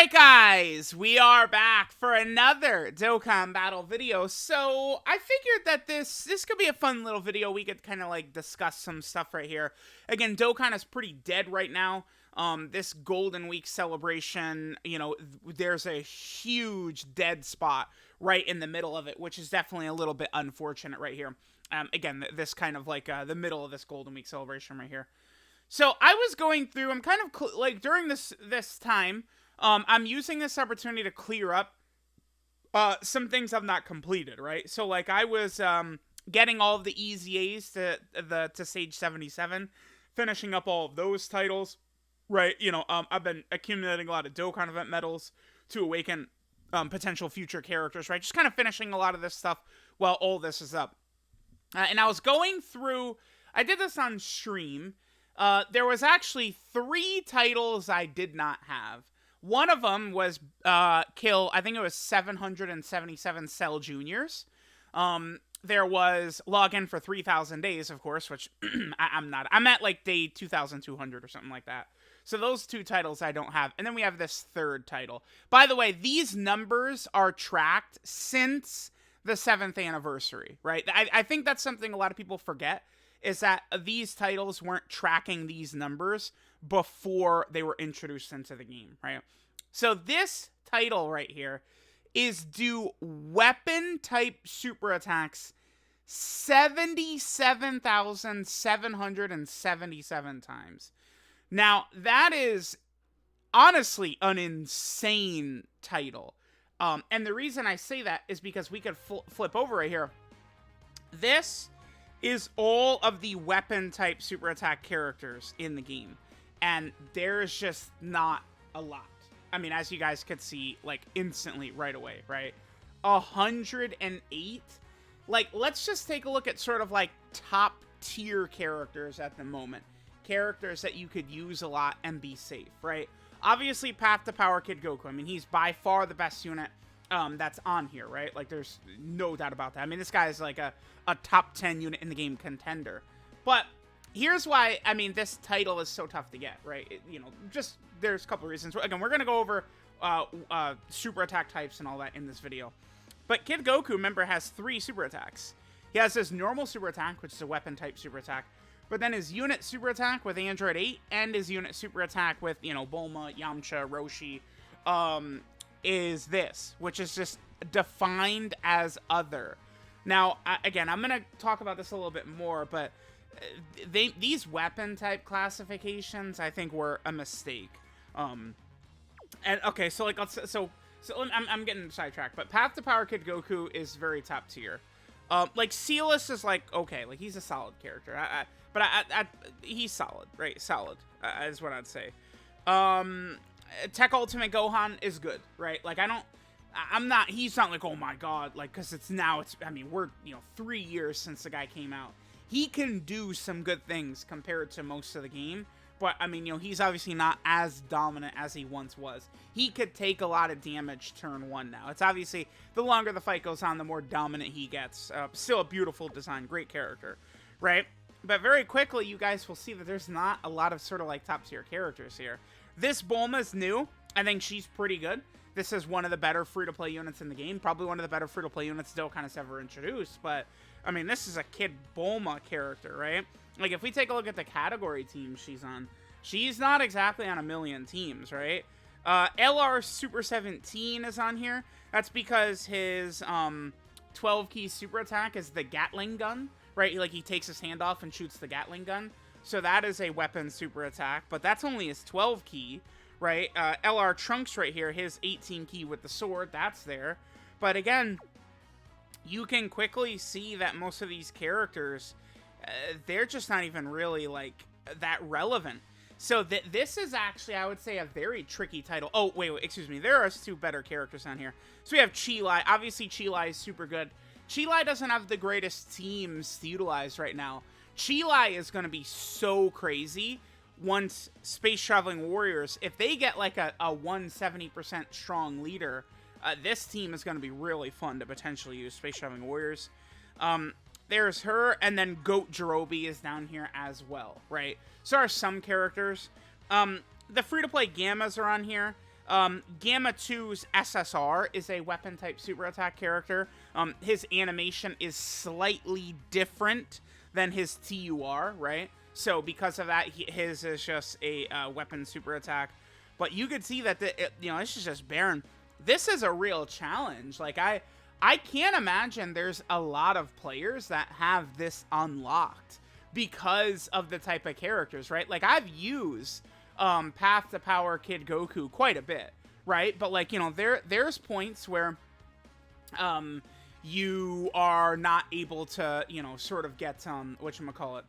Alright guys, we are back for another Dokkan battle video. So I figured that this could be a fun little video. We could kind of like discuss some stuff right here. Again, Dokkan is pretty dead right now. This Golden Week celebration, you know, there's a huge dead spot right in the middle of it, which is definitely a little bit unfortunate right here. Again, this kind of like the middle of this Golden Week celebration right here. So I was going through, I'm kind of like during this time, I'm using this opportunity to clear up some things I've not completed, right? So like I was getting all of the easy A's to stage 77, finishing up all of those titles, right? You know, I've been accumulating a lot of Dokkan event medals to awaken potential future characters, right? Just kind of finishing a lot of this stuff while all this is up. And I was going through, I did this on stream. There was actually 3 titles I did not have. One of them was kill, I think it was 777 Cell Juniors. There was login for 3,000 days, of course, which I'm not. I'm at like day 2,200 or something like that. So those 2 titles I don't have. And then we have this 3rd title. By the way, these numbers are tracked since the 7th anniversary, right? I think that's something a lot of people forget, is that these titles weren't tracking these numbers before they were introduced into the game, right? So this title right here is do weapon type super attacks 77,777 times. Now, that is honestly an insane title. And the reason I say that is because we could flip over right here. This is all of the weapon type super attack characters in the game. And there's just not a lot. I mean, as you guys could see, like, instantly right away, right? 108. Like, let's just take a look at sort of, like, top tier characters at the moment. Characters that you could use a lot and be safe, right? Obviously, Path to Power Kid Goku. I mean, he's by far the best unit that's on here, right? Like, there's no doubt about that. I mean, this guy is, like, a top 10 unit in the game contender. But here's why, I mean, this title is so tough to get, right? You know, just, there's a couple of reasons. Again, we're going to go over super attack types and all that in this video. But Kid Goku, remember, has 3 super attacks. He has his normal super attack, which is a weapon type super attack. But then his unit super attack with Android 8 and his unit super attack with, you know, Bulma, Yamcha, Roshi, is this, which is just defined as other. Now, again, I'm going to talk about this a little bit more, but these weapon type classifications, I think, were a mistake. And okay, so like, I'm getting sidetracked, but Path to Power Kid Goku is very top tier. Like Sealus is like, okay, like he's a solid character. But he's solid, right? Solid is what I'd say. Tech Ultimate Gohan is good, right? Like he's not like, oh my god, like, cause I mean, we're, you know, 3 years since the guy came out. He can do some good things compared to most of the game, but I mean, you know, he's obviously not as dominant as he once was. He could take a lot of damage turn 1 now. It's obviously, the longer the fight goes on, the more dominant he gets. Still a beautiful design, great character, right? But very quickly, you guys will see that there's not a lot of sort of like top tier characters here. This Bulma's new. I think she's pretty good. This is one of the better free-to-play units in the game. Probably one of the better free-to-play units Dokkan has ever introduced. But, I mean, this is a Kid Bulma character, right? Like, if we take a look at the category team she's on, she's not exactly on a million teams, right? LR Super 17 is on here. That's because his 12-key super attack is the Gatling gun, right? Like, he takes his hand off and shoots the Gatling gun. So that is a weapon super attack, but that's only his 12-key, right? LR Trunks right here, his 18-key with the sword, that's there. But again, you can quickly see that most of these characters, they're just not even really, like, that relevant. So this is actually, I would say, a very tricky title. Oh, wait, excuse me. There are 2 better characters on here. So we have Chi-Lai. Obviously, Chi-Lai is super good. Chi-Lai doesn't have the greatest teams to utilize right now. Chi-Lai is going to be so crazy once Space Traveling Warriors, if they get like a 170% strong leader, this team is going to be really fun to potentially use, Space Traveling Warriors. There's her, and then Goat Jirobe is down here as well, right? So there are some characters. The free-to-play Gammas are on here. Gamma 2's SSR is a weapon type super attack character. His animation is slightly different than his TUR, right? So because of that, his is just a weapon super attack. But you could see that this is just barren. This is a real challenge. Like I can't imagine there's a lot of players that have this unlocked because of the type of characters, right? Like I've used Path to Power Kid Goku quite a bit, right? But like, there's points where you are not able to, sort of get whatchamacallit,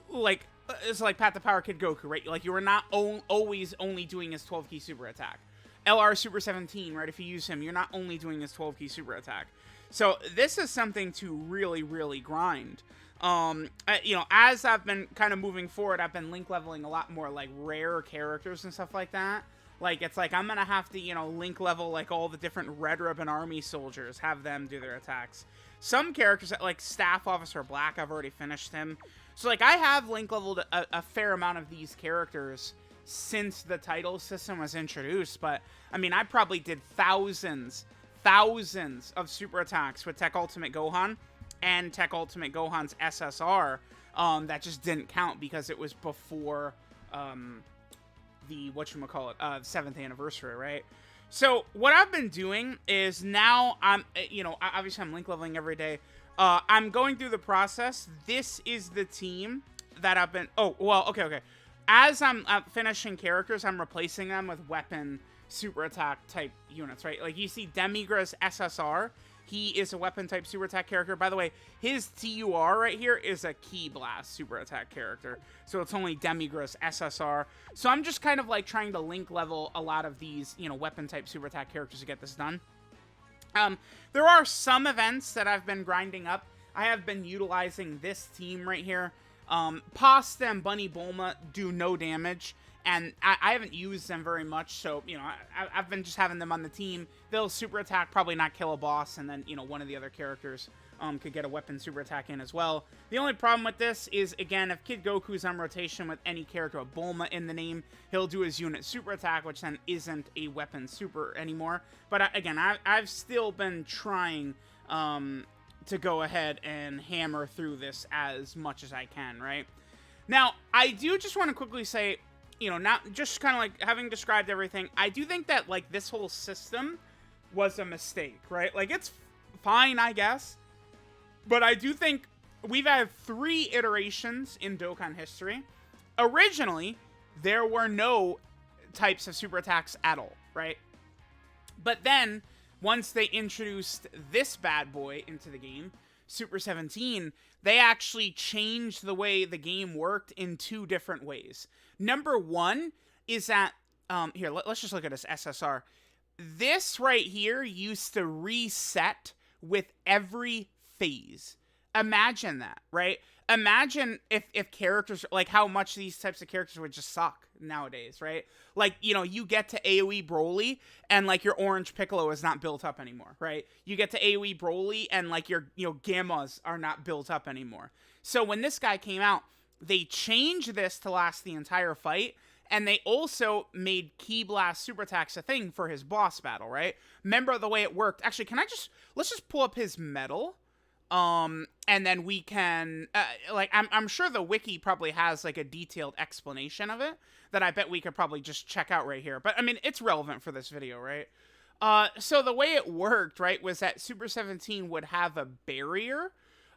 like it's like Path to Power Kid Goku, right? Like you are not always only doing his 12 key super attack. LR Super 17, right? If you use him, you're not only doing his 12 key super attack. So this is something to really, really grind. As I've been kind of moving forward, I've been link leveling a lot more like rare characters and stuff like that. Like it's like I'm gonna have to, link level like all the different Red Ribbon Army soldiers, have them do their attacks. Some characters like Staff Officer Black, I've already finished him. So like I have link leveled a fair amount of these characters since the title system was introduced, but I mean I probably did thousands of super attacks with Tech Ultimate Gohan and Tech Ultimate Gohan's SSR that just didn't count because it was before the 7th anniversary, right? So what I've been doing is now I'm obviously I'm link leveling every day. I'm going through the process. This is the team that I've been okay. As I'm finishing characters, I'm replacing them with weapon super attack type units, right? Like you see Demigra's SSR. He is a weapon type super attack character. By the way, his TUR right here is a Ki Blast super attack character. So it's only Demigra's SSR. So I'm just kind of like trying to link level a lot of these, weapon type super attack characters to get this done. There are some events that I've been grinding up. I have been utilizing this team right here. Pasta and Bunny Bulma do no damage, and I haven't used them very much, so, I've been just having them on the team. They'll super attack, probably not kill a boss, and then, one of the other characters could get a weapon super attack in as well. The only problem with this is, again, if Kid Goku's on rotation with any character with Bulma in the name, he'll do his unit super attack, which then isn't a weapon super anymore. But, again, I've still been trying to go ahead and hammer through this as much as I can, right? Now, I do just want to quickly say, not just kind of like having described everything, I do think that, like, this whole system was a mistake, right? Like, it's fine, I guess, but I do think we've had 3 iterations in Dokkan history. Originally, there were no types of super attacks at all, right? But then, once they introduced this bad boy into the game, Super 17, they actually changed the way the game worked in 2 different ways. Number 1 is that, let's just look at this SSR. This right here used to reset with every phase. Imagine that, right? Imagine if characters, like how much these types of characters would just suck nowadays, right? Like, you get to AoE Broly and like your Orange Piccolo is not built up anymore, right? You get to AoE Broly and like your, Gammas are not built up anymore. So when this guy came out, they changed this to last the entire fight, and they also made Ki Blast super attacks a thing for his boss battle, right? Remember the way it worked? Actually, let's just pull up his medal. And then we can, I'm sure the wiki probably has, like, a detailed explanation of it that I bet we could probably just check out right here. But, I mean, it's relevant for this video, right? So the way it worked, right, was that Super 17 would have a barrier,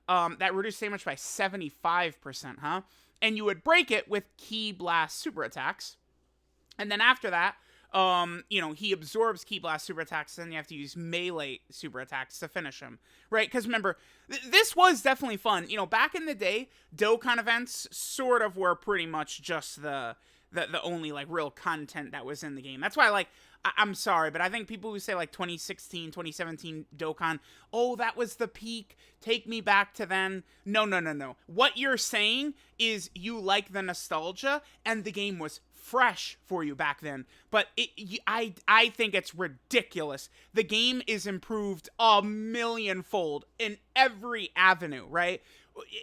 that reduced damage by 75%, huh? And you would break it with Ki Blast super attacks. And then after that, he absorbs Ki Blast super attacks, and then you have to use melee super attacks to finish him, right? Because remember, this was definitely fun. Back in the day, Dokkan events sort of were pretty much just the only, like, real content that was in the game. That's why, like, I'm sorry, but I think people who say, like, 2016, 2017 Dokkan, oh, that was the peak, take me back to then. No. What you're saying is you like the nostalgia, and the game was fresh for you back then, but I think it's ridiculous. The game is improved a millionfold in every avenue, right?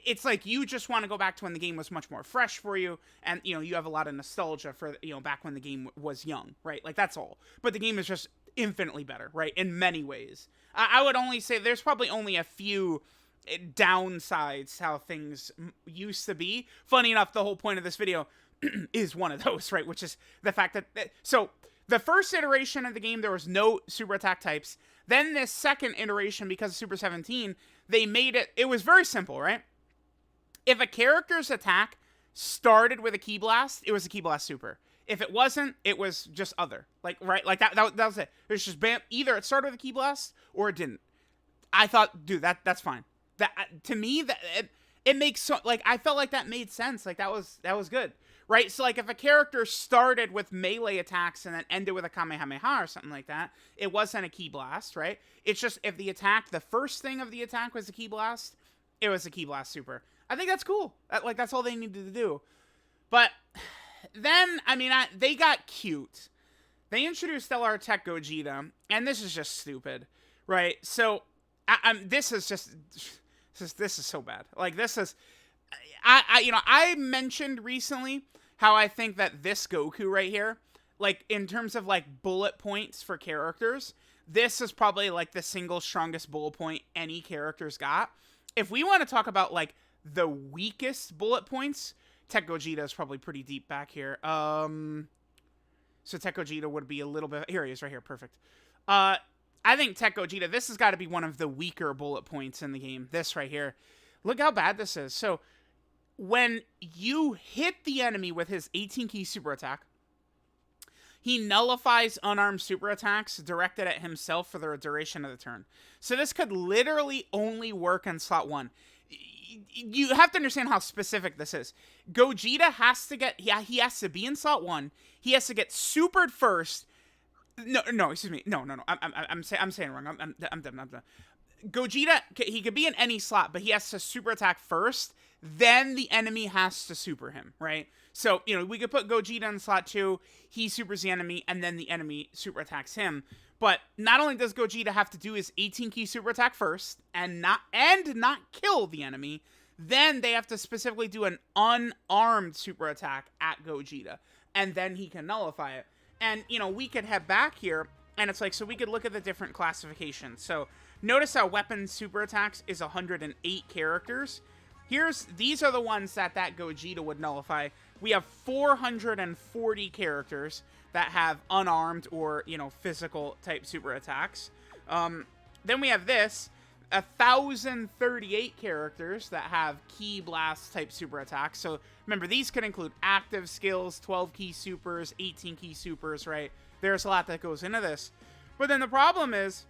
it's like you just want to go back to when the game was much more fresh for you, and you have a lot of nostalgia for back when the game was young, right? Like that's all. But the game is just infinitely better, right? In many ways. I would only say there's probably only a few downsides how things used to be. Funny enough, the whole point of this video is one of those, right? Which is the fact that so the first iteration of the game, there was no super attack types. Then this second iteration, because of Super 17, they made it was very simple, right? If a character's attack started with a Ki Blast, it was a Ki Blast super. If it wasn't, it was just other. Like, right? Like that was it. It was just bam, either it started with a Ki Blast or it didn't. I thought, dude, that's fine. That to me, that it makes so, like, I felt like that made sense. Like that was good. Right? So, like, if a character started with melee attacks and then ended with a Kamehameha or something like that, it wasn't a Ki Blast, right? It's just if the first thing of the attack was a Ki Blast, it was a Ki Blast super. I think that's cool. That's all they needed to do. But then, I mean, they got cute. They introduced Stellar Tech Gogeta, and this is just stupid, right? So, this is so bad. Like, this is... I mentioned recently how I think that this Goku right here, like, in terms of, like, bullet points for characters, this is probably, like, the single strongest bullet point any character's got. If we want to talk about, like, the weakest bullet points, Tech Gogeta is probably pretty deep back here. So Tech Gogeta would be a little bit... Here he is, right here. Perfect. I think Tech Gogeta, this has got to be one of the weaker bullet points in the game. This right here. Look how bad this is. So... when you hit the enemy with his 18-key super attack, he nullifies unarmed super attacks directed at himself for the duration of the turn. So this could literally only work in slot 1. You have to understand how specific this is. Gogeta has to get... he has to be in slot 1. He has to get supered first. No, excuse me. No. I'm saying it wrong. I'm done. Gogeta, he could be in any slot, but he has to super attack first. Then the enemy has to super him, right? So, we could put Gogeta in slot 2, he supers the enemy, and then the enemy super attacks him. But not only does Gogeta have to do his 18-key super attack first, and not kill the enemy, then they have to specifically do an unarmed super attack at Gogeta, and then he can nullify it. And, we could head back here, and it's like, so we could look at the different classifications. So, notice how weapon super attacks is 108 characters. These are the ones that Gogeta would nullify. We have 440 characters that have unarmed or, physical type super attacks. Then we have this, 1,038 characters that have Ki Blast type super attacks. So remember, these could include active skills, 12-key supers, 18-key supers, right? There's a lot that goes into this. But then the problem is,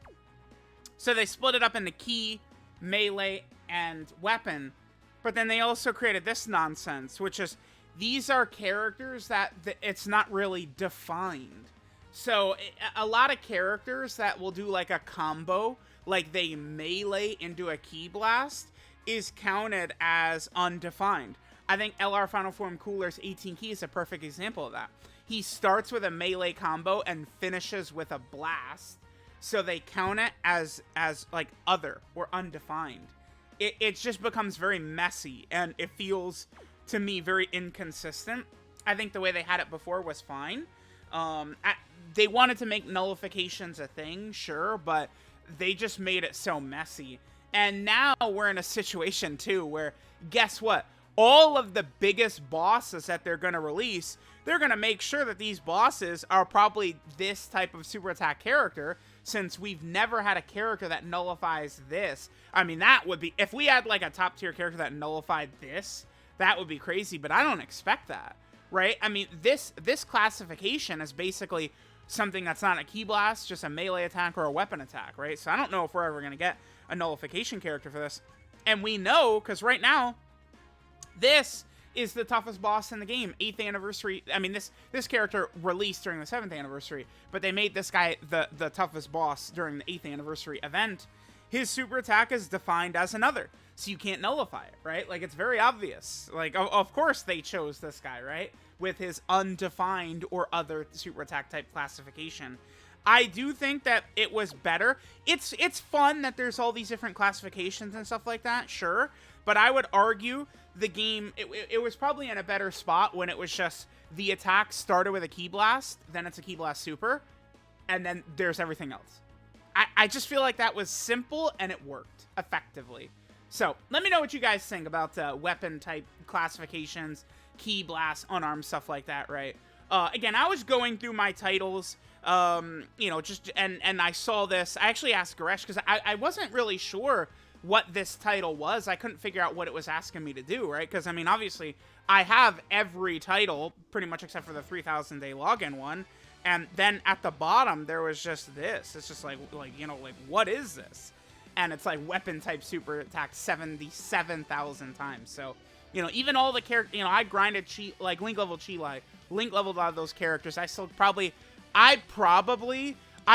so they split it up into Ki, melee, and weapon. But then they also created this nonsense, which is these are characters that it's not really defined. So a lot of characters that will do like a combo, like they melee into a Ki Blast, is counted as undefined. I think LR Final Form Cooler's 18 Ki is a perfect example of that. He starts with a melee combo and finishes with a blast. So they count it as like other or undefined. It just becomes very messy, and it feels, to me, very inconsistent. I think the way they had it before was fine. They wanted to make nullifications a thing, sure, but they just made it so messy. And now we're in a situation, too, where, guess what? All of the biggest bosses that they're going to release, they're going to make sure that these bosses are probably this type of super attack character, since we've never had a character that nullifies this. I mean, that would be... if we had, like, a top-tier character that nullified this, that would be crazy, but I don't expect that, right? I mean, this classification is basically something that's not a Ki Blast, just a melee attack or a weapon attack, right? So I don't know if we're ever going to get a nullification character for this. And we know, because right now, this is the toughest boss in the game. 8th anniversary. I mean, this character released during the 7th anniversary, but they made this guy the toughest boss during the 8th anniversary event. His super attack is defined as another, so you can't nullify it, right? Like, it's very obvious. Like, of course they chose this guy, right? With his undefined or other super attack type classification. I do think that it was better. It's fun that there's all these different classifications and stuff like that, sure. but I would argue the game, it was probably in a better spot when it was just the attack started with a Ki Blast, then it's a Ki Blast Super, and then there's everything else. I just feel like that was simple and it worked effectively. So let me know what you guys think about weapon type classifications, Ki Blast, unarmed, stuff like that, right? Again, I was going through my titles, you know, just, and I saw this. I actually asked Goresh because I wasn't really sure what this title was. I couldn't figure out what it was asking me to do, right? Because, I mean, obviously, I have every title, pretty much except for the 3,000-day login one. And then at the bottom, there was just this. It's just like, you know, like, what is this? And it's like weapon type super attack 77,000 times. So, you know, even all the characters, you know, I grinded like Link level Chi-Lai, Link leveled a lot of those characters. I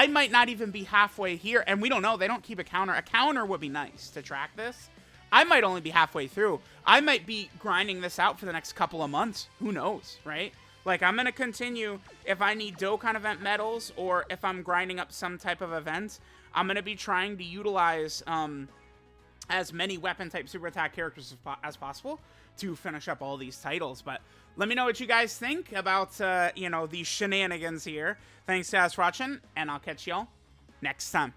might not even be halfway here. And we don't know. They don't keep a counter. A counter would be nice to track this. I might only be halfway through. I might be grinding this out for the next couple of months. Who knows, right? Like, I'm going to continue if I need Dokkan event medals or if I'm grinding up some type of event. I'm going to be trying to utilize as many weapon type super attack characters as possible to finish up all these titles. But let me know what you guys think about, you know, these shenanigans here. Thanks guys for watching, and I'll catch y'all next time.